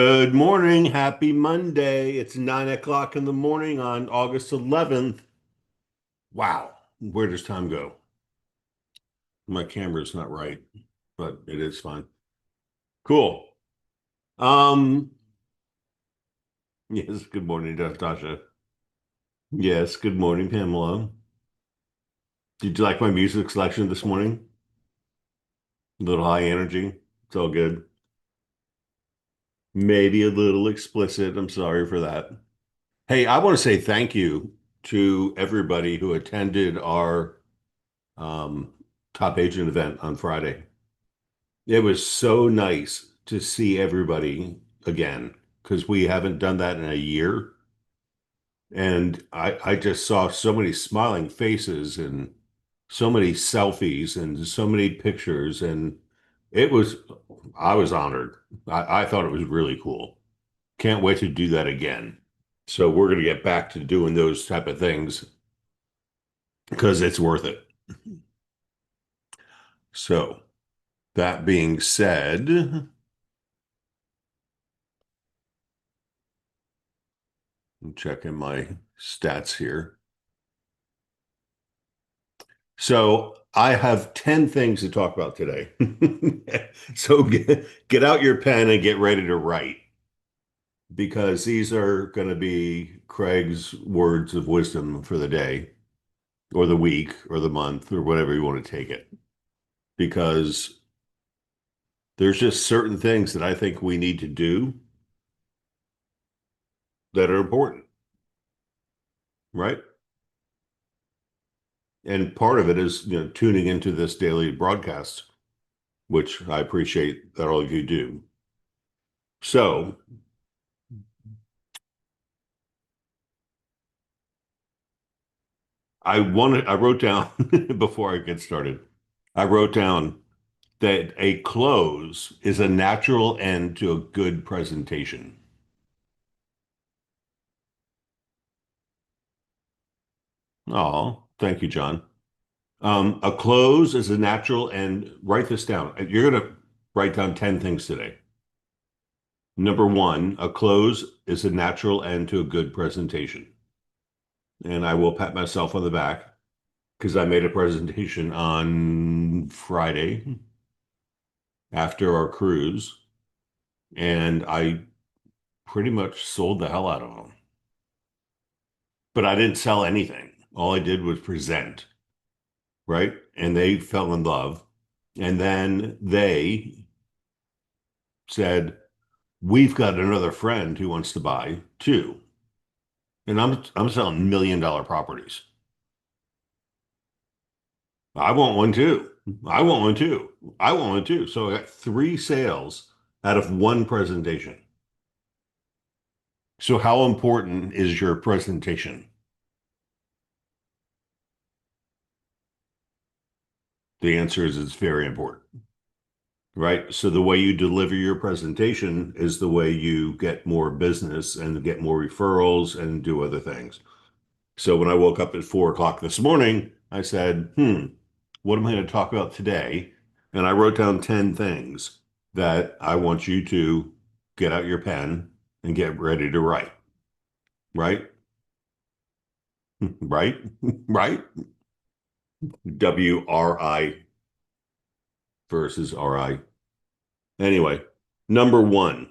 Good morning. Happy Monday. It's 9 o'clock in the morning on August 11th. Wow. Where does time go? My camera's not right, but it is fine. Cool. Um, yes, good morning, Tasha. Yes, good morning, Pamela. Did you like my music selection this morning? A little high energy. It's all good. Maybe a little explicit. I'm sorry for that. Hey, I want to say thank you to everybody who attended our um, top agent event on Friday. It was so nice to see everybody again because we haven't done that in a year. And I just saw so many smiling faces and so many selfies and so many pictures. And it was, I was honored. I thought it was really cool. Can't wait to do that again. So we're going to get back to doing those type of things because it's worth it. So that being said, I'm checking my stats here. So I have 10 things to talk about today. So get out your pen and get ready to write because these are going to be Craig's words of wisdom for the day or the week or the month or whatever you want to take it. Because there's just certain things that I think we need to do that are important, right? And part of it is, tuning into this daily broadcast, which I appreciate that all of you do. So I wrote down before I get started, I wrote down that a close is a natural end to a good presentation. Oh, thank you, John. A close is a natural end. Write this down. You're going to write down 10 things today. Number one, a close is a natural end to a good presentation. And I will pat myself on the back because I made a presentation on Friday after our cruise, and I pretty much sold the hell out of them. But I didn't sell anything. All I did was present, right? And they fell in love. And then they said, "We've got another friend who wants to buy too." And I'm selling $1 million properties. I want one too. I want one too. I want one too. So I got three sales out of one presentation. So how important is your presentation? The answer is it's very important, right? So the way you deliver your presentation is the way you get more business and get more referrals and do other things. So when I woke up at 4 o'clock this morning, I said, what am I going to talk about today? And I wrote down 10 things that I want you to get out your pen and get ready to write, right? Right? Right? WRI versus RI. Anyway, number one,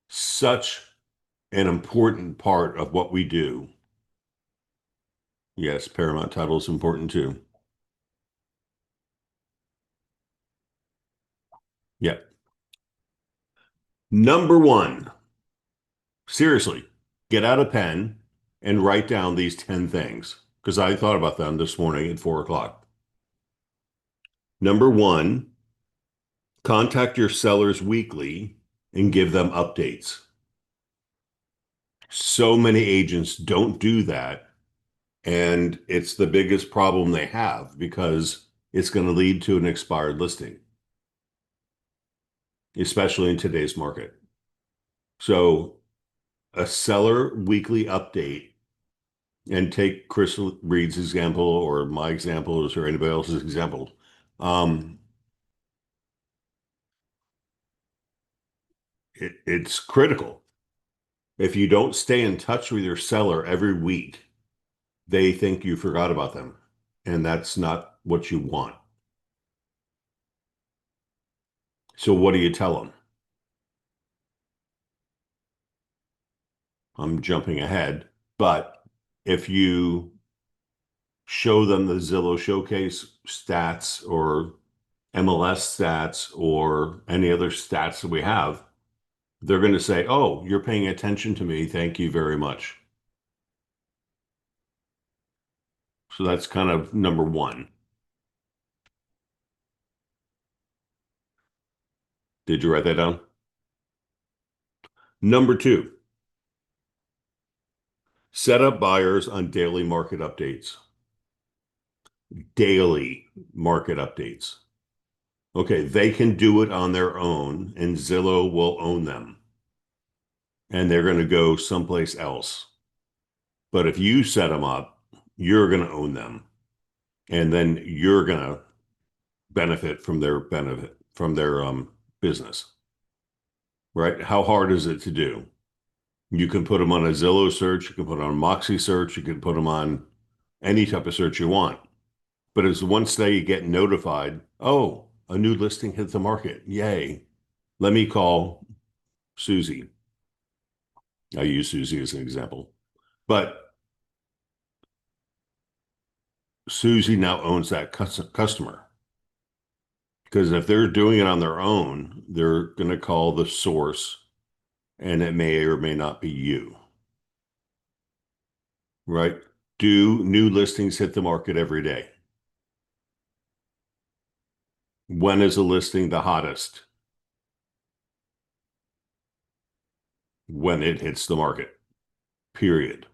such an important part of what we do. Yes, Paramount title is important too. Yeah. Number one, seriously, get out a pen and write down these 10 things because I thought about them this morning at 4 o'clock. Number one, contact your sellers weekly and give them updates. So many agents don't do that. And it's the biggest problem they have because it's going to lead to an expired listing, especially in today's market. So a seller weekly update and take Chris Reed's example or my examples or anybody else's example. Um, It's critical. If you don't stay in touch with your seller every week, they think you forgot about them. And that's not what you want. So what do you tell them? I'm jumping ahead, but if you show them the Zillow Showcase stats or MLS stats or any other stats that we have, they're going to say, "Oh, you're paying attention to me. Thank you very much." So that's kind of number one. Did you write that down? Number two, set up buyers on daily market updates. Daily market updates. Okay, they can do it on their own, and Zillow will own them, and they're going to go someplace else. But if you set them up, you're going to own them, and then you're going to benefit from their business, right? How hard is it to do? You can put them on a Zillow search, you can put them on a Moxie search, you can put them on any type of search you want. But it's once they get notified, oh, a new listing hit the market. Yay. Let me call Susie. I use Susie as an example. But Susie now owns that customer. Because if they're doing it on their own, they're going to call the source, and it may or may not be you, right? Do new listings hit the market every day? When is a listing the hottest? When it hits the market, period.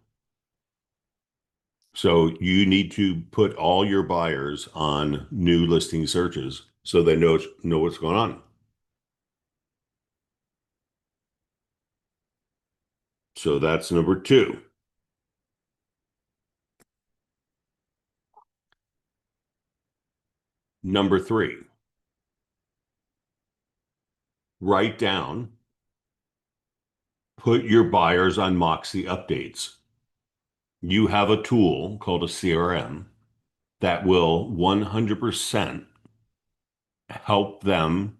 So you need to put all your buyers on new listing searches so they know what's going on. So that's number two. Number three, write down, put your buyers on Moxie updates. You have a tool called a CRM that will 100% help them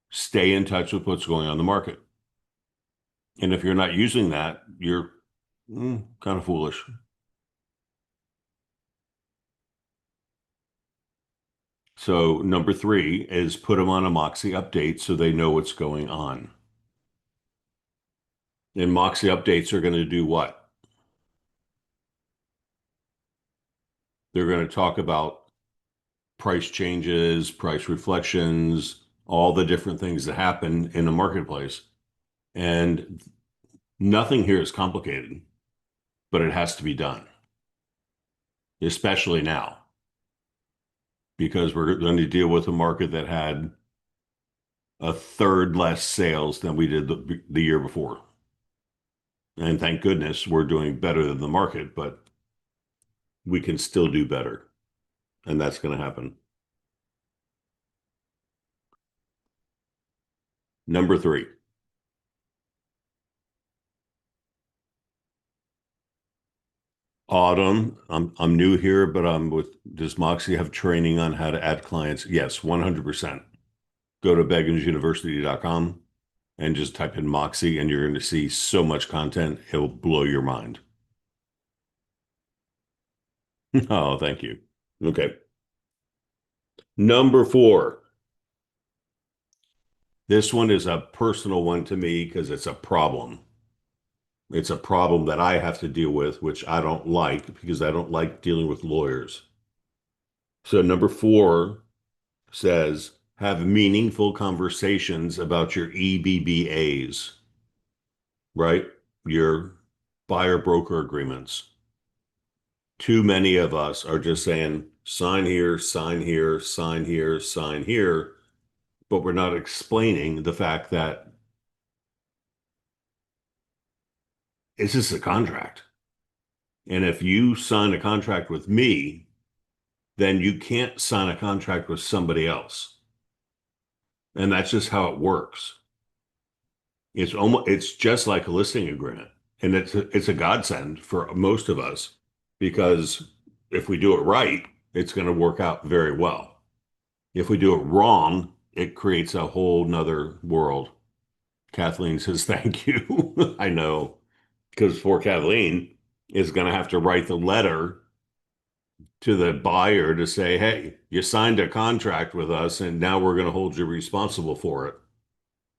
stay in touch with what's going on in the market. And if you're not using that, you're kind of foolish. So number three is put them on a Moxie update so they know what's going on. And Moxie updates are going to do what? They're going to talk about price changes, price reflections, all the different things that happen in the marketplace. And nothing here is complicated, but it has to be done, especially now, because we're going to deal with a market that had a third less sales than we did the year before. And thank goodness we're doing better than the market, but we can still do better. And that's going to happen. Number three, Autumn. I'm new here, but I'm with, does Moxie have training on how to add clients? Yes, 100%. Go to begginsuniversity.com and just type in Moxie, and you're going to see so much content, it'll blow your mind. Oh, thank you. Okay. Number four. This one is a personal one to me because it's a problem. It's a problem that I have to deal with, which I don't like because I don't like dealing with lawyers. So number four says, have meaningful conversations about your EBBAs, right? Your buyer broker agreements. Too many of us are just saying, sign here, sign here, sign here, sign here, but we're not explaining the fact that it's just a contract. And if you sign a contract with me, then you can't sign a contract with somebody else. And that's just how it works. it's just like a listing agreement. And it's a godsend for most of us because if we do it right, it's going to work out very well. If we do it wrong, it creates a whole nother world. Kathleen says, thank you. I know, because poor Kathleen is going to have to write the letter to the buyer to say, hey, you signed a contract with us and now we're going to hold you responsible for it.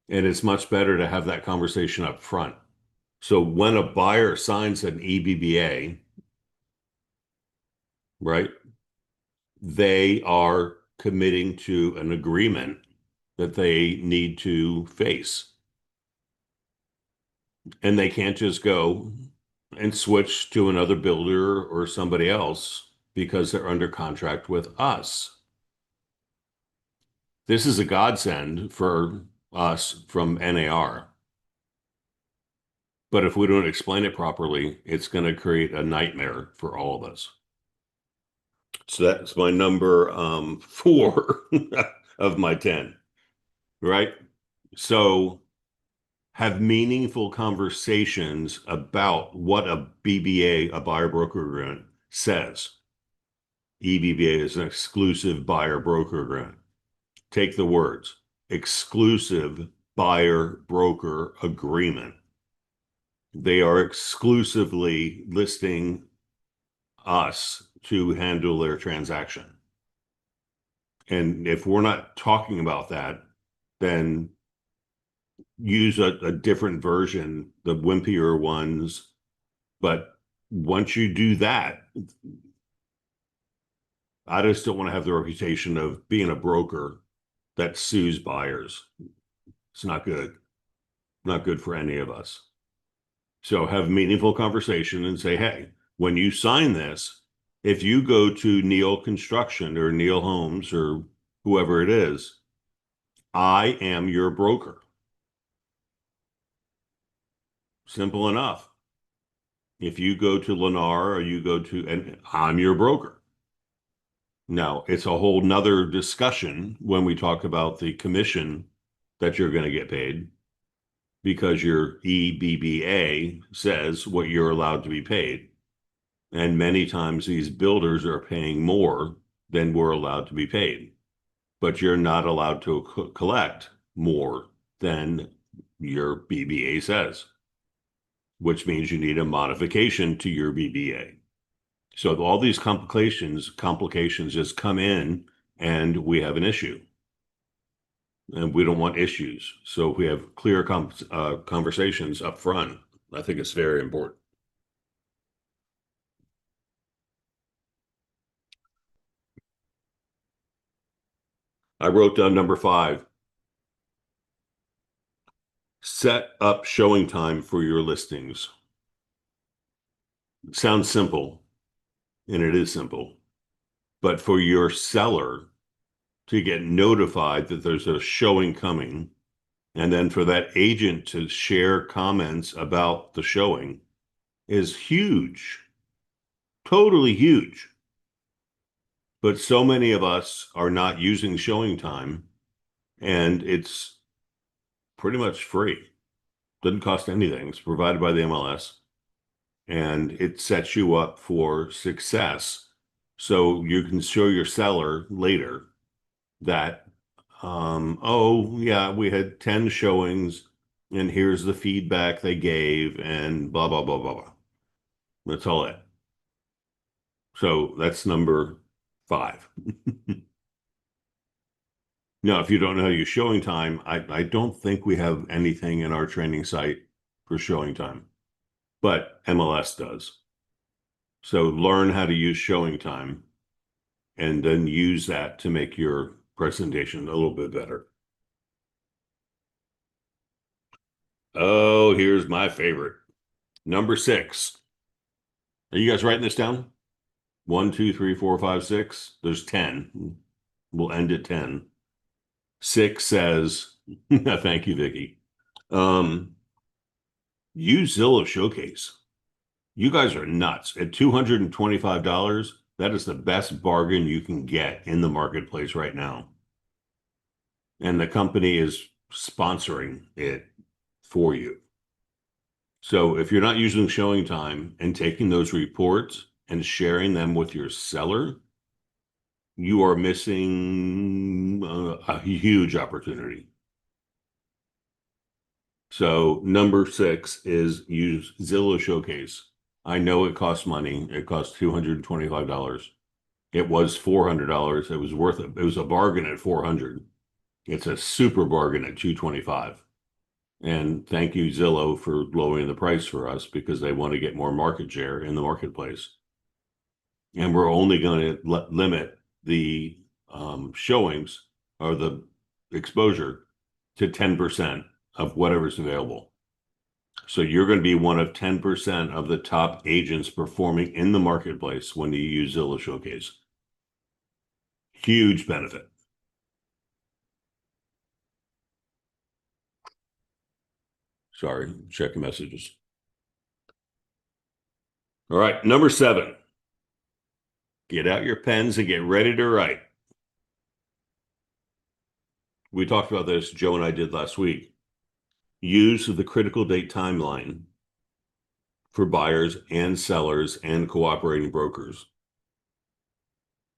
And it's much better to have that conversation up front. So when a buyer signs an EBBA, right, they are committing to an agreement that they need to face. And they can't just go and switch to another builder or somebody else because they're under contract with us. This is a godsend for us from NAR. But if we don't explain it properly, it's going to create a nightmare for all of us. So that's my number 4 of my 10, right? So have meaningful conversations about what a BBA, a buyer broker agreement, says. EBBA is an exclusive buyer broker agreement. Take the words, exclusive buyer broker agreement. They are exclusively listing us to handle their transaction. And if we're not talking about that, then use a different version, the wimpier ones. But once you do that, I just don't want to have the reputation of being a broker that sues buyers. It's not good. Not good for any of us. So have meaningful conversation and say, hey, when you sign this, if you go to Neil Construction or Neil Homes or whoever it is, I am your broker. Simple enough. If you go to Lennar or you go to, and I'm your broker. Now, it's a whole nother discussion when we talk about the commission that you're going to get paid because your EBBA says what you're allowed to be paid. And many times these builders are paying more than we're allowed to be paid. But you're not allowed to collect more than your BBA says, which means you need a modification to your BBA. So all these complications just come in and we have an issue. And we don't want issues. So if we have clear conversations up front, I think it's very important. I wrote down number 5. Set up showing time for your listings. It sounds simple, and it is simple. But for your seller to get notified that there's a showing coming, and then for that agent to share comments about the showing is huge, totally huge. But so many of us are not using showing time, and it's pretty much free. Doesn't cost anything. It's provided by the MLS, and it sets you up for success. So you can show your seller later that, oh, yeah, we had 10 showings, and here's the feedback they gave, and blah, blah, blah, blah, blah. That's all it. So that's number 5. Now, if you don't know how to use showing time, I don't think we have anything in our training site for showing time, but MLS does. So learn how to use showing time and then use that to make your presentation a little bit better. Oh, here's my favorite. Number 6. Are you guys writing this down? 1, 2, 3, 4, 5, 6. There's 10. We'll end at 10. 6 says, thank you, Vicky. Use Zillow Showcase. You guys are nuts. At $225, that is the best bargain you can get in the marketplace right now. And the company is sponsoring it for you. So if you're not using showing time and taking those reports and sharing them with your seller, you are missing a huge opportunity. So number 6 is use Zillow Showcase. I know it costs money. It costs $225. It was $400. It was worth it. It was a bargain at 400. It's a super bargain at 225. And thank you, Zillow, for lowering the price for us because they want to get more market share in the marketplace. And we're only going to limit the showings or the exposure to 10% of whatever's available. So you're going to be one of 10% of the top agents performing in the marketplace when you use Zillow Showcase. Huge benefit. Sorry, checking messages. All right, number 7. Get out your pens and get ready to write. We talked about this, Joe and I did last week. Use the critical date timeline for buyers and sellers and cooperating brokers.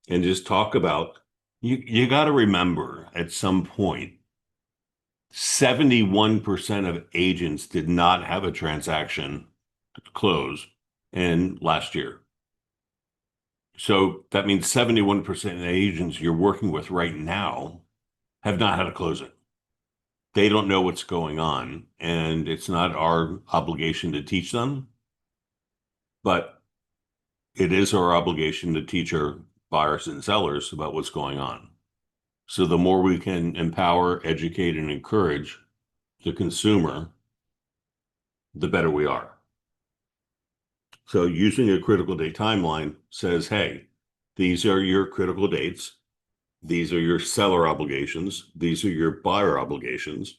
And just talk about, you got to remember at some point, 71% of agents did not have a transaction close in last year. So that means 71% of agents you're working with right now have not had a closing. They don't know what's going on, and it's not our obligation to teach them, but it is our obligation to teach our buyers and sellers about what's going on. So the more we can empower, educate, and encourage the consumer, the better we are. So using a critical date timeline says, hey, these are your critical dates. These are your seller obligations. These are your buyer obligations.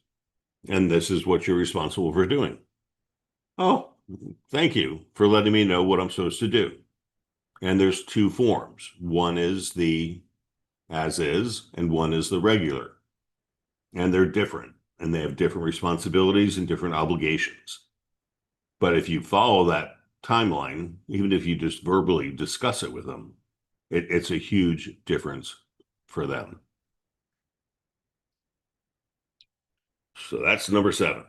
And this is what you're responsible for doing. Oh, thank you for letting me know what I'm supposed to do. And there's 2 forms. One is the as is, and one is the regular. And they're different, and they have different responsibilities and different obligations. But if you follow that timeline, even if you just verbally discuss it with them, it's a huge difference for them. So that's number 7.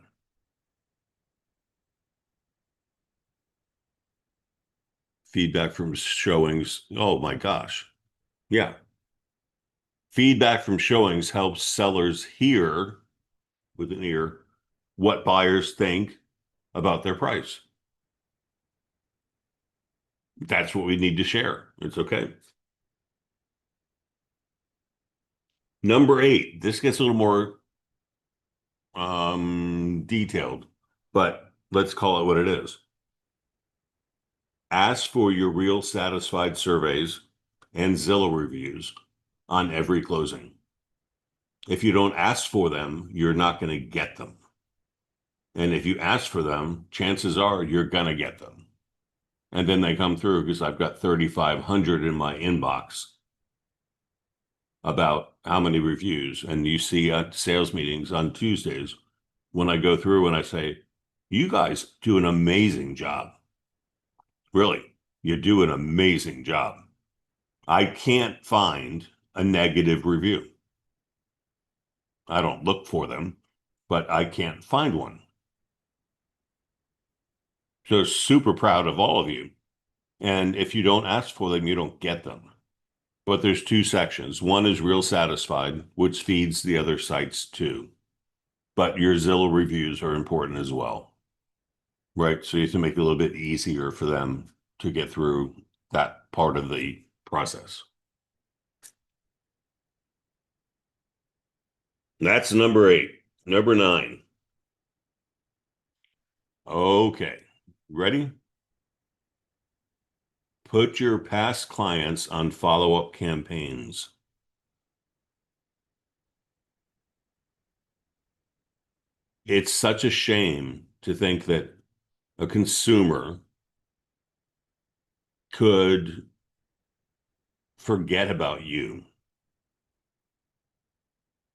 Feedback from showings. Oh my gosh. Yeah. Feedback from showings helps sellers hear with an ear what buyers think about their price. That's what we need to share. It's okay. Number 8, this gets a little more detailed, but let's call it what it is. Ask for your real satisfied surveys and Zillow reviews on every closing. If you don't ask for them, you're not going to get them. And if you ask for them, chances are you're going to get them. And then they come through because I've got 3,500 in my inbox about how many reviews. And you see at sales meetings on Tuesdays when I go through and I say, you guys do an amazing job. Really, you do an amazing job. I can't find a negative review. I don't look for them, but I can't find one. So super proud of all of you. And if you don't ask for them, you don't get them. But there's 2 sections. One is real satisfied, which feeds the other sites too. But your Zillow reviews are important as well, right? So you have to make it a little bit easier for them to get through that part of the process. That's number 8. Number 9. Okay, ready? Put your past clients on follow-up campaigns. It's such a shame to think that a consumer could forget about you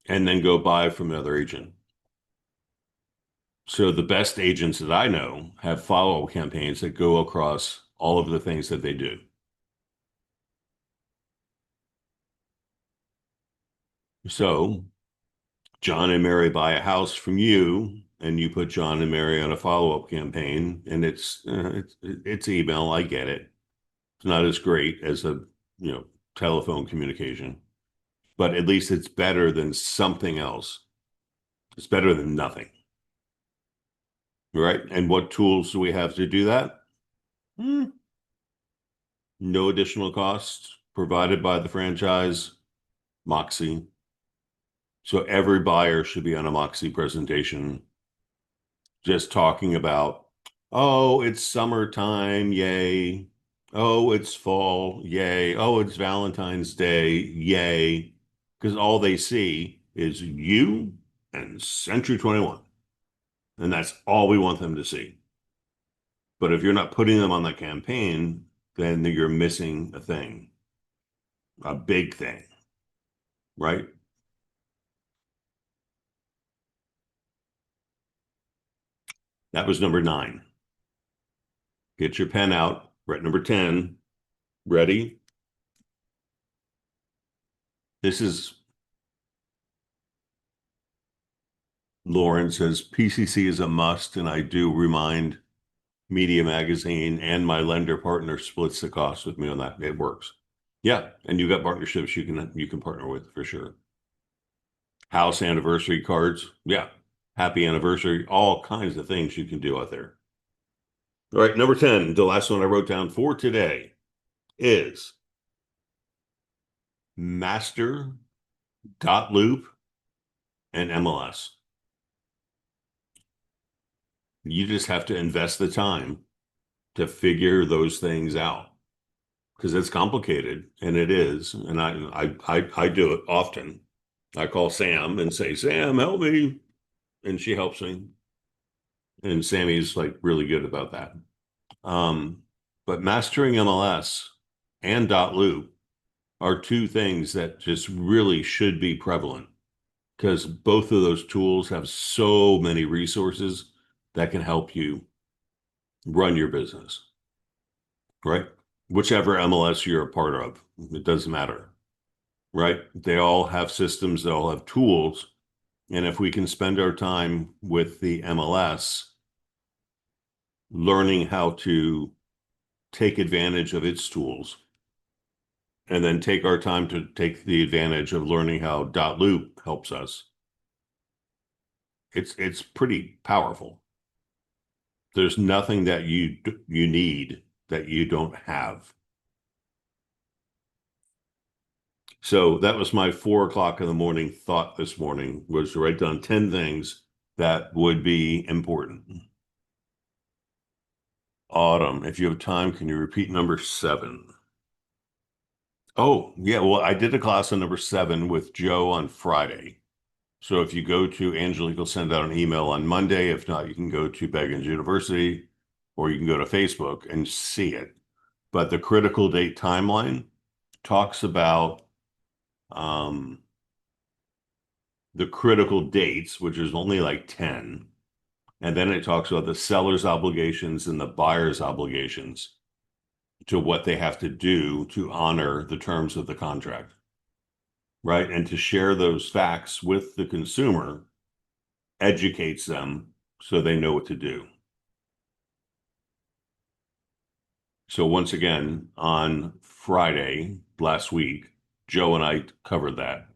and then go buy from another agent. So the best agents that I know have follow-up campaigns that go across all of the things that they do. So John and Mary buy a house from you, and you put John and Mary on a follow-up campaign, and it's email. I get it. It's not as great as a telephone communication, but at least it's better than something else. It's better than nothing, right? And what tools do we have to do that? Hmm. No additional costs provided by the franchise, Moxie. So every buyer should be on a Moxie presentation, just talking about, oh, it's summertime, yay. Oh, it's fall, yay. Oh, it's Valentine's Day, yay. Because all they see is you and Century 21. And that's all we want them to see. But if you're not putting them on the campaign, then you're missing a thing, a big thing, right? That was number 9. Get your pen out. We're at number 10. Ready? This is Lauren says PCC is a must, and I do remind Media Magazine and my lender partner splits the cost with me on that. It works. Yeah, and you got partnerships you can partner with for sure. House anniversary cards. Yeah. Happy anniversary. All kinds of things you can do out there. All right, number 10, the last one I wrote down for today is master dot loop and MLS. You just have to invest the time to figure those things out because it's complicated, and it is. And I do it often. I call Sam and say, Sam, help me. And she helps me. And Sammy's like really good about that. But mastering MLS and dot loop are two things that just really should be prevalent because both of those tools have so many resources that can help you run your business, right? Whichever MLS you're a part of, it doesn't matter, right? They all have systems, they all have tools. And if we can spend our time with the MLS, learning how to take advantage of its tools, and then take our time to take the advantage of learning how dot loop helps us, it's pretty powerful. There's nothing that you need that you don't have. So that was my 4 o'clock in the morning thought this morning, was to write down 10 things that would be important. Autumn, if you have time, can you repeat number 7? Oh, yeah. Well, I did a class on number 7 with Joe on Friday. So if you go to Angelique will send out an email on Monday. If not, you can go to Beggins University or you can go to Facebook and see it. But the critical date timeline talks about the critical dates, which is only like 10. And then it talks about the seller's obligations and the buyer's obligations to what they have to do to honor the terms of the contract, right? And to share those facts with the consumer educates them so they know what to do. So once again, on Friday last week, Joe and I covered that.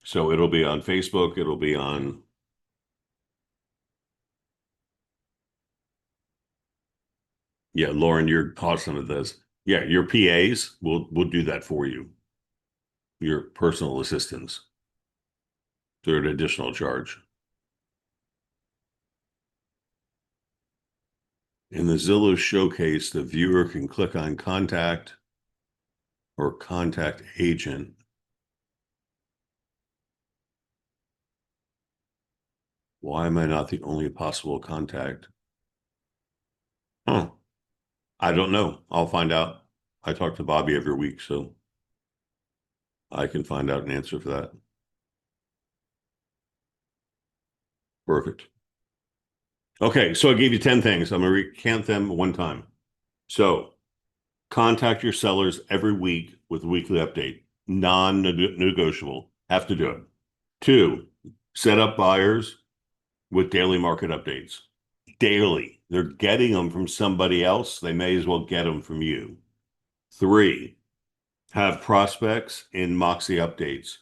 So it'll be on Facebook, it'll be on yeah, Lauren, you're awesome at this. Yeah, your PAs will do that for you. Your personal assistants. They're an additional charge. In the Zillow showcase, the viewer can click on contact or contact agent. Why am I not the only possible contact? Oh, I don't know. I'll find out. I talk to Bobby every week, so I can find out an answer for that. Perfect. Okay, so I gave you 10 things. I'm going to recant them one time. So contact your sellers every week with a weekly update, non-negotiable. Have to do it. Two, set up buyers with daily market updates. Daily. They're getting them from somebody else. They may as well get them from you. Three, have prospects in Moxie updates.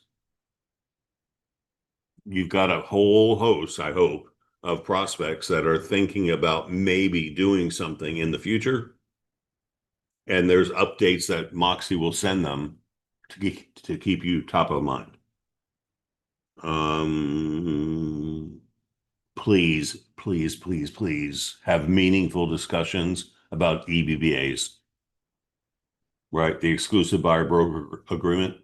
You've got a whole host, I hope, of prospects that are thinking about maybe doing something in the future. And there's updates that Moxie will send them to keep you top of mind. Um, please, please, please, please have meaningful discussions about EBBAs, right? The exclusive buyer broker agreement,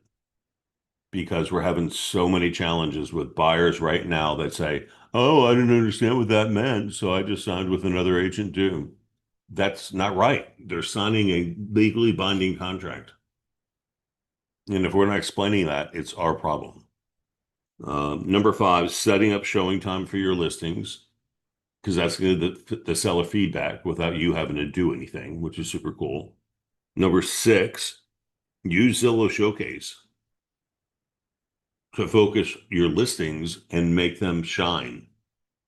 because we're having so many challenges with buyers right now that say, oh, I didn't understand what that meant, so I just signed with another agent too. That's not right. They're signing a legally binding contract. And if we're not explaining that, it's our problem. Number five, setting up showing time for your listings, because that's going to the seller feedback without you having to do anything, which is super cool. Number six, use Zillow Showcase to focus your listings and make them shine,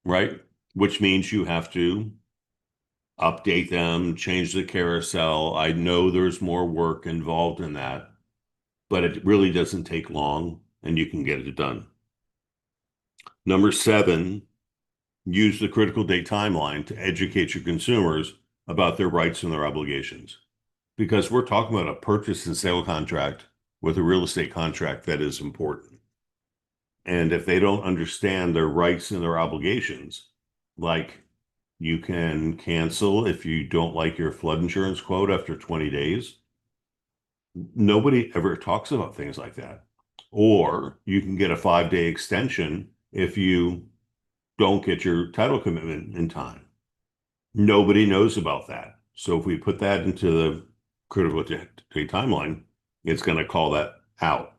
right? Which means you have to update them, change the carousel. I know there's more work involved in that, but it really doesn't take long and you can get it done. Number seven, use the critical date timeline to educate your consumers about their rights and their obligations. Because we're talking about a purchase and sale contract with a real estate contract that is important. And if they don't understand their rights and their obligations, like you can cancel if you don't like your flood insurance quote after 20 days, nobody ever talks about things like that. Or you can get a 5-day extension if you don't get your title commitment in time. Nobody knows about that. So if we put that into the critical date timeline, it's going to call that out.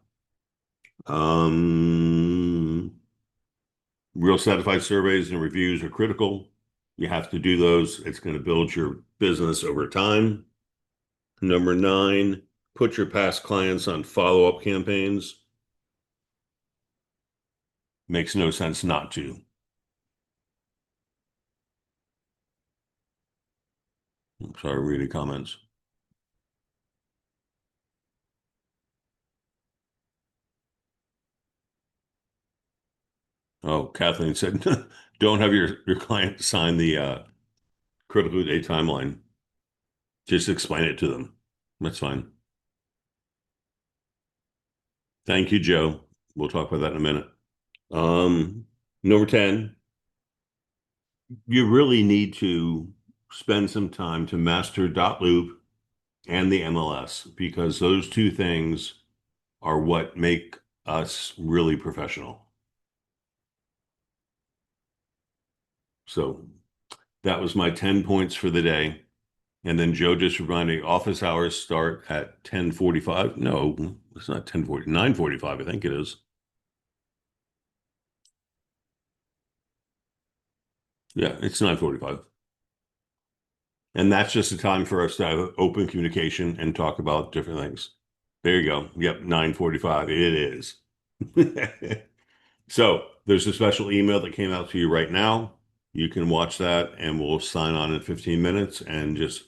Real satisfied surveys and reviews are critical. You have to do those. It's going to build your business over time. Number nine, put your past clients on follow-up campaigns. Makes no sense not to. I'm sorry, reading comments. Oh, Kathleen said, don't have your client sign the critical day timeline. Just explain it to them. That's fine. Thank you, Joe. We'll talk about that in a minute. Number 10, you really need to spend some time to master .loop and the MLS because those two things are what make us really professional. So that was my 10 points for the day. And then Joe just reminded me, office hours start at 10:45. No, it's not 10:40, 9:45, I think it is. Yeah, it's 9:45. And that's just a time for us to have open communication and talk about different things. There you go. Yep, 9:45. It is. So there's a special email that came out to you right now. You can watch that and we'll sign on in 15 minutes and just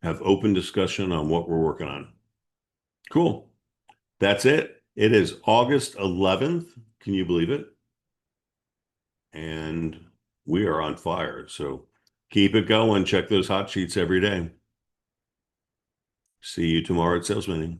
have open discussion on what we're working on. Cool. That's it. It is August 11th. Can you believe it? And we are on fire. So keep it going. Check those hot sheets every day. See you tomorrow at sales meeting.